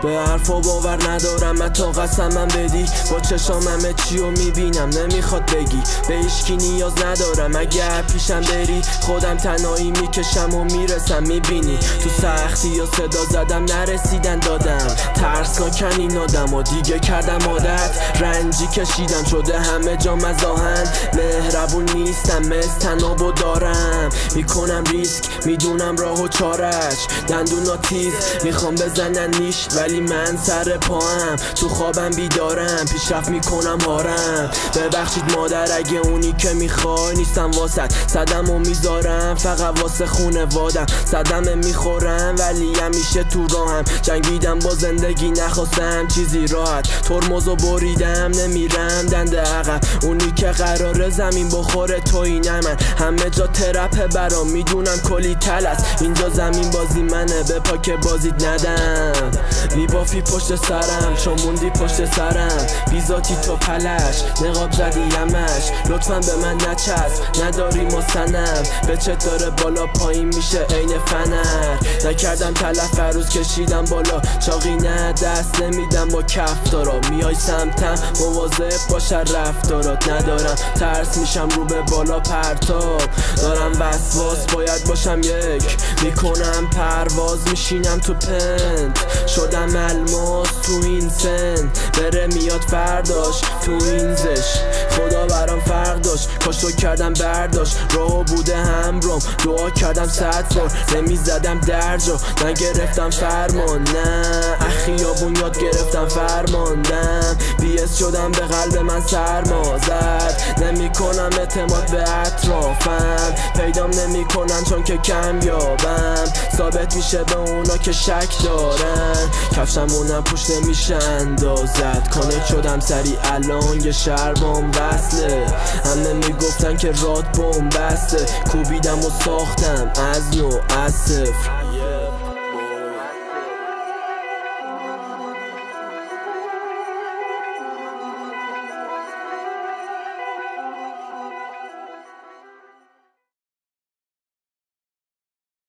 به حرفا باور ندارم حتی قسمم بدی. با چشام همه چیو میبینم نمیخواد بگی. به هیچکی نیاز ندارم اگه پیشم بری. خودم تنهایی میکشم و میرسم میبینی. تو سختی یا صدا زدم نرسیدن دادم. ترسناکن این آدم و دیگه کردم عادت. رنجی کشیدم شده همه جا مزاحم. مهربون نیستم مثل تنابو دارم. میکنم ریسک میدونم راه و چارش. دندونا تیز میخوام بزنن نیش ولی من سر پاهم. تو خوابم بیدارم پیشرفت میکنم هارم. ببخشید مادر اگه اونی که میخوای نیستم واسط. صدم و میذارم فقط واسه خونوادم. صدم میخورم ولی همیشه تو راهم. جنگیدم با زندگی نخواستم چیزی راحت. ترمزو بریدم نمیرم دنده عقب. اونی که قراره زمین بخوره تویی نه من. همه جا ترپه برام میدونم کلی تل است. اینجا زمین بازی منه به پا که بازید ندم. میبافی پشت سرم چون موندی پشت سرم. بیزاتی تو پلش نقاب زدی یمش. لطفا به من نچسب نداری مستنم. به چطور بالا پایین میشه عین فنر. نکردم تلف روز کشیدم بالا. چاقی نه دست نمیدم با کفتارا. میای سمتم مواظب باشه رفتارات. ندارم ترس میشم رو به بالا پرتاب. دارم وسواس باید باشم یک. میکنم پرواز میشینم تو پنت. شدم الماس تو این سن. بره میاد فرداش تو این زش. خدا برام فرق داشت کاش تو کردم برداشت. راهو بوده همرام دعا کردم 100 بار. نمیزدم درجا نگرفتم فرمان. نه اخیابون یاد گرفتم فرماندم. بیس شدم به قلب من سرما زد. نمیکنم اعتماد به اطرافم. پیدام نمیکنن چون که کمیابم. ثابت میشه به اونا که شک دارن. کفشمونم پوش نمیشه اندازت. کانک شدم سری الان یه شربام وصله. همه میگفتن که راد بوم بسته. کوبیدم و ساختم از نو از صفر.